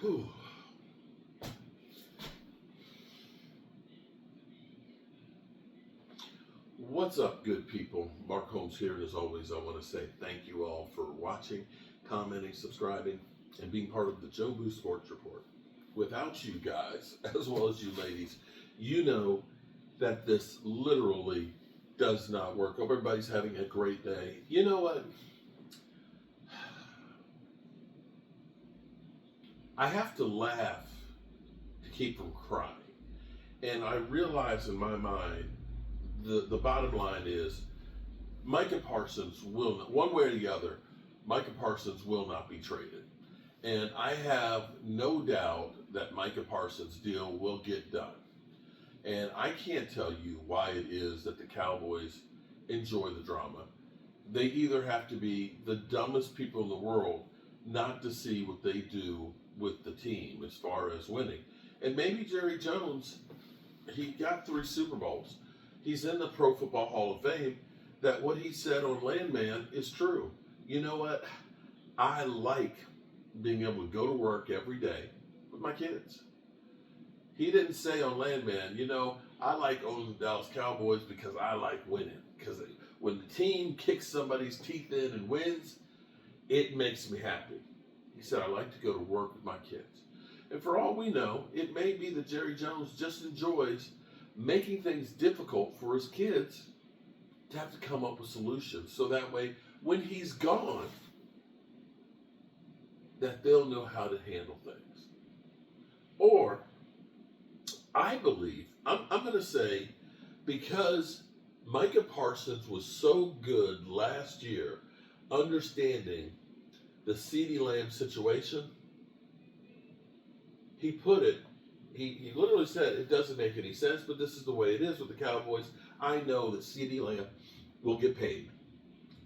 Whew. What's up, good people? Mark Holmes here, and as always, I want to say thank you all for watching, commenting, subscribing, and being part of the Joe Boo Sports Report. Without you guys, as well as you ladies, you know that this literally does not work. Hope everybody's having a great day. You know what? I have to laugh to keep from crying. And I realize in my mind, the bottom line is Micah Parsons will not, one way or the other, Micah Parsons will not be traded. And I have no doubt that Micah Parsons' deal will get done. And I can't tell you why it is that the Cowboys enjoy the drama. They either have to be the dumbest people in the world not to see what they do with the team as far as winning. And maybe Jerry Jones, he got 3 Super Bowls. He's in the Pro Football Hall of Fame, that what he said on Landman is true. You know what? I like being able to go to work every day with my kids. He didn't say on Landman, you know, I like owning the Dallas Cowboys because I like winning. Because when the team kicks somebody's teeth in and wins, it makes me happy. He said, I like to go to work with my kids. And for all we know, it may be that Jerry Jones just enjoys making things difficult for his kids to have to come up with solutions. So that way, when he's gone, that they'll know how to handle things. Or, I believe, I'm going to say, because Micah Parsons was so good last year understanding the CeeDee Lamb situation, he put it, he literally said, it doesn't make any sense, but this is the way it is with the Cowboys. I know that CeeDee Lamb will get paid.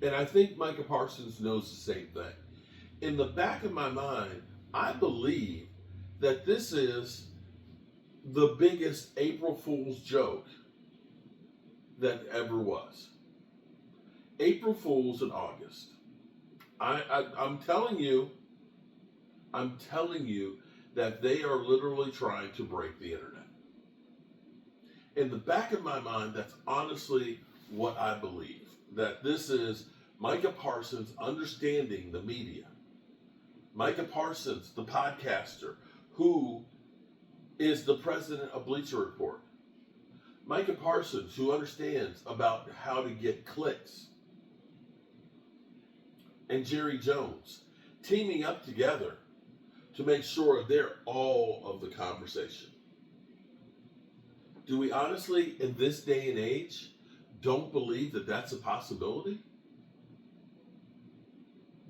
And I think Micah Parsons knows the same thing. In the back of my mind, I believe that this is the biggest April Fool's joke that ever was. April Fool's in August. I'm telling you that they are literally trying to break the internet. In the back of my mind, that's honestly what I believe. That this is Micah Parsons understanding the media. Micah Parsons, the podcaster, who is the president of Bleacher Report. Micah Parsons, who understands about how to get clicks. And Jerry Jones, teaming up together to make sure they're all of the conversation. Do we honestly, in this day and age, don't believe that that's a possibility?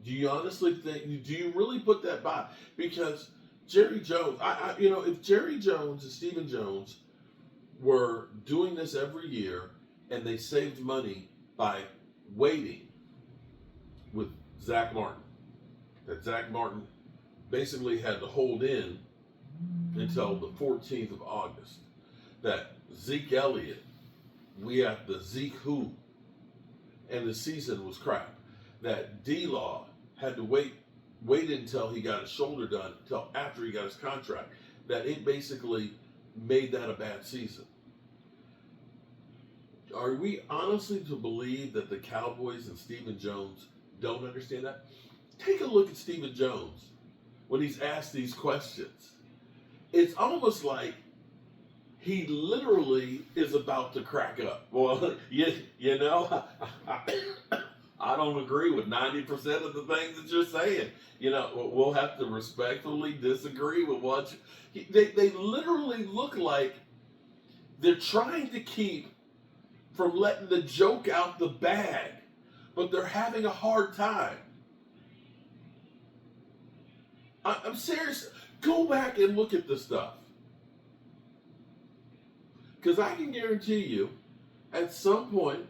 Do you honestly think, do you really put that by? Because Jerry Jones, if Jerry Jones and Stephen Jones were doing this every year and they saved money by waiting with Zach Martin, that Zach Martin basically had to hold in until the 14th of August, that Zeke Elliott, we had the Zeke who, and the season was crap, that D-Law had to wait until he got his shoulder done, until after he got his contract, that it basically made that a bad season. Are we honestly to believe that the Cowboys and Stephen Jones don't understand that? Take a look at Stephen Jones when he's asked these questions. It's almost like he literally is about to crack up. Well, you know, I don't agree with 90% of the things that you're saying. You know, we'll have to respectfully disagree with what they literally look like they're trying to keep from letting the joke out the bag, but they're having a hard time. I'm serious. Go back and look at this stuff. Because I can guarantee you, at some point,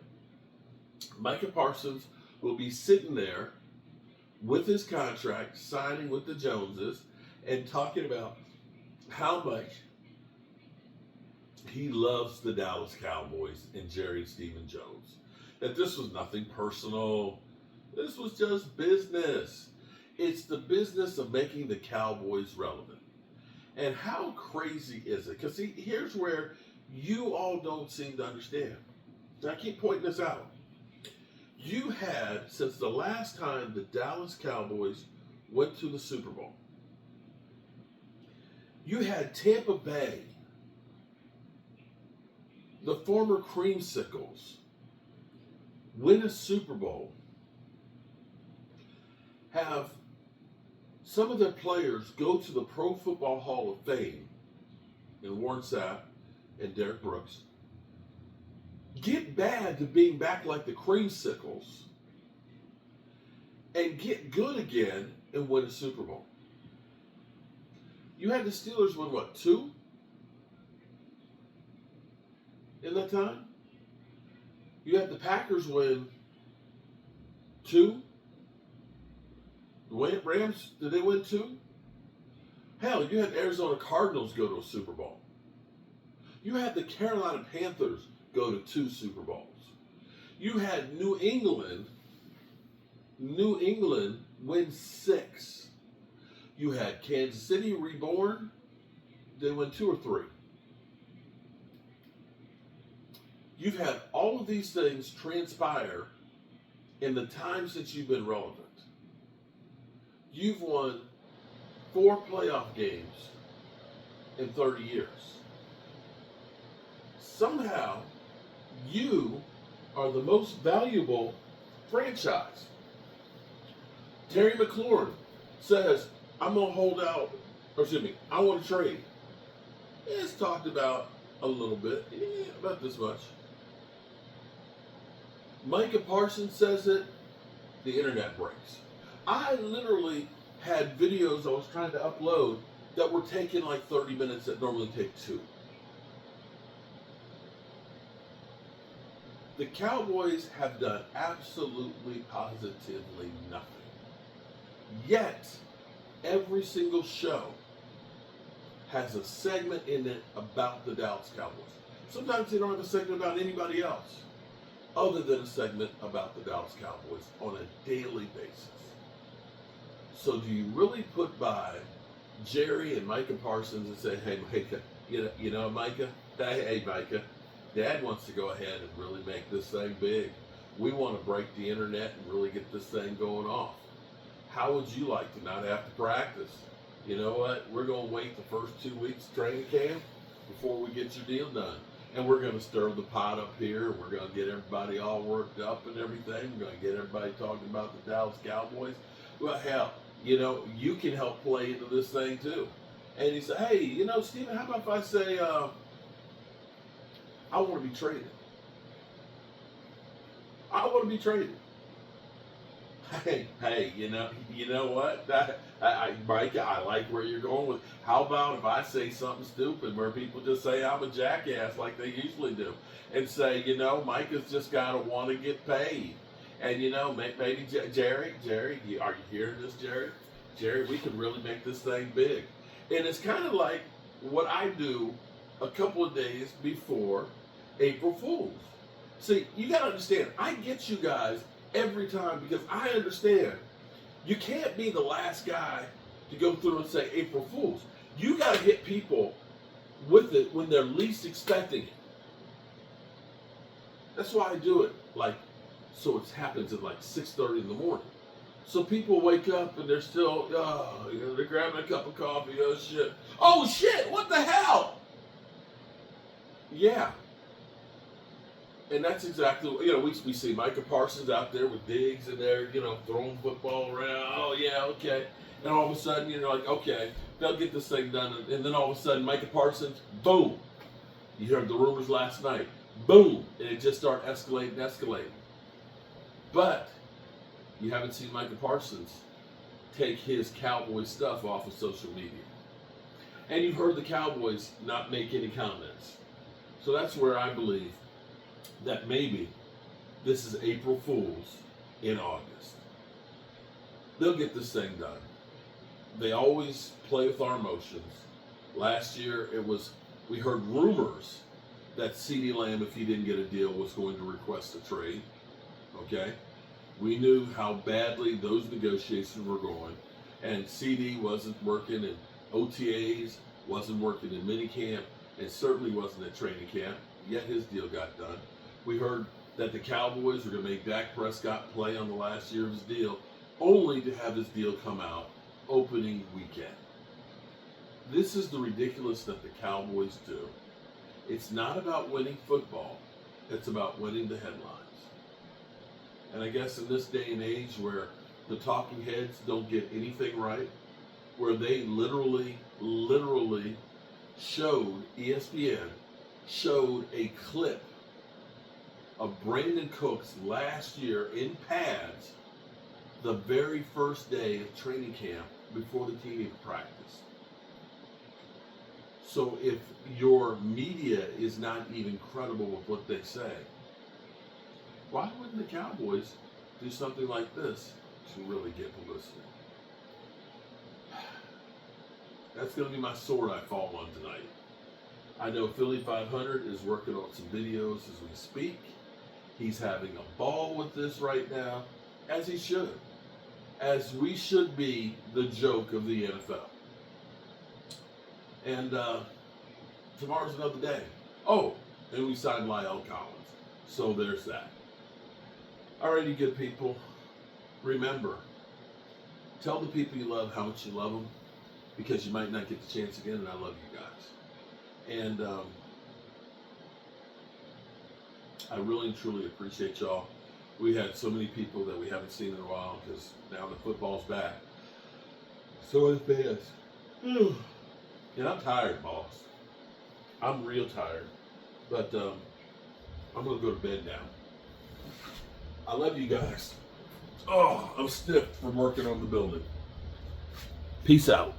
Micah Parsons will be sitting there with his contract, signing with the Joneses, and talking about how much he loves the Dallas Cowboys and Jerry and Stephen Jones. That this was nothing personal. This was just business. It's the business of making the Cowboys relevant. And how crazy is it? Because see, here's where you all don't seem to understand. And I keep pointing this out. You had, since the last time the Dallas Cowboys went to the Super Bowl, you had Tampa Bay, the former Creamsicles, win a Super Bowl, have some of their players go to the Pro Football Hall of Fame in Warren Sapp and Derek Brooks, get bad to being back like the Creamsicles, and get good again and win a Super Bowl. You had the Steelers win, what, 2? In that time? You had the Packers win 2? The Rams, did they win 2? Hell, you had Arizona Cardinals go to a Super Bowl. You had the Carolina Panthers go to 2 Super Bowls. You had New England win 6. You had Kansas City reborn. They win 2 or 3. You've had all of these things transpire in the time since you've been relevant. You've won 4 playoff games in 30 years. Somehow, you are the most valuable franchise. Terry McLaurin says, I'm going to hold out, or excuse me, I want to trade. It's talked about a little bit, about this much. Micah Parsons says it, the internet breaks. I literally had videos I was trying to upload that were taking like 30 minutes that normally take 2. The Cowboys have done absolutely, positively nothing. Yet, every single show has a segment in it about the Dallas Cowboys. Sometimes they don't have a segment about anybody else other than a segment about the Dallas Cowboys on a daily basis. So do you really put by Jerry and Micah Parsons and say, hey, Micah, you know, Micah, hey, Micah, Dad wants to go ahead and really make this thing big. We want to break the internet and really get this thing going off. How would you like to not have to practice? You know what? We're going to wait the first 2 weeks of training camp before we get your deal done. And we're going to stir the pot up here. We're going to get everybody all worked up and everything. We're going to get everybody talking about the Dallas Cowboys. Well, hell, you know, you can help play into this thing too. And he said, hey, you know, Steven, how about if I say, I want to be traded. I want to be traded. Hey, you know what? Micah, I like where you're going with. How about if I say something stupid where people just say I'm a jackass like they usually do, and say, you know, Micah's just got to want to get paid, and you know, maybe Jerry, are you hearing this, Jerry? Jerry, we can really make this thing big, and it's kind of like what I do a couple of days before April Fool's. See, you got to understand, I get you guys every time because I understand you can't be the last guy to go through and say April Fool's. You got to hit people with it when they're least expecting it. That's why I do it like, so it happens at like 6:30 in the morning. So people wake up and they're still, they're grabbing a cup of coffee, oh shit, what the hell? Yeah. And that's exactly, we see Micah Parsons out there with Diggs and they're, throwing football around. Oh, yeah, okay. And all of a sudden, like, okay, they'll get this thing done. And then all of a sudden, Micah Parsons, boom. You heard the rumors last night. Boom. And it just started escalating. But you haven't seen Micah Parsons take his Cowboy stuff off of social media. And you've heard the Cowboys not make any comments. So that's where I believe that maybe this is April Fool's in August. They'll get this thing done. They always play with our emotions. Last year, we heard rumors that CeeDee Lamb, if he didn't get a deal, was going to request a trade. Okay? We knew how badly those negotiations were going, and CeeDee wasn't working in OTAs, wasn't working in minicamp, and certainly wasn't at training camp, yet his deal got done. We heard that the Cowboys were going to make Dak Prescott play on the last year of his deal, only to have his deal come out opening weekend. This is the ridiculous that the Cowboys do. It's not about winning football. It's about winning the headlines. And I guess in this day and age where the talking heads don't get anything right, where they literally showed, ESPN showed a clip of Brandon Cooks last year in pads the very first day of training camp before the team even practiced. So if your media is not even credible with what they say, why wouldn't the Cowboys do something like this to really get publicity? That's going to be my sword I fall on tonight. I know Philly 500 is working on some videos as we speak. He's having a ball with this right now, as he should. As we should be the joke of the NFL. And tomorrow's another day. Oh, and we signed Lyle Collins. So there's that. Alrighty, good people. Remember, tell the people you love how much you love them, because you might not get the chance again, and I love you guys. And I really and truly appreciate y'all. We had so many people that we haven't seen in a while because now the football's back. So is fans. And I'm tired, boss. I'm real tired. But I'm going to go to bed now. I love you guys. Oh, I'm stiff from working on the building. Peace out.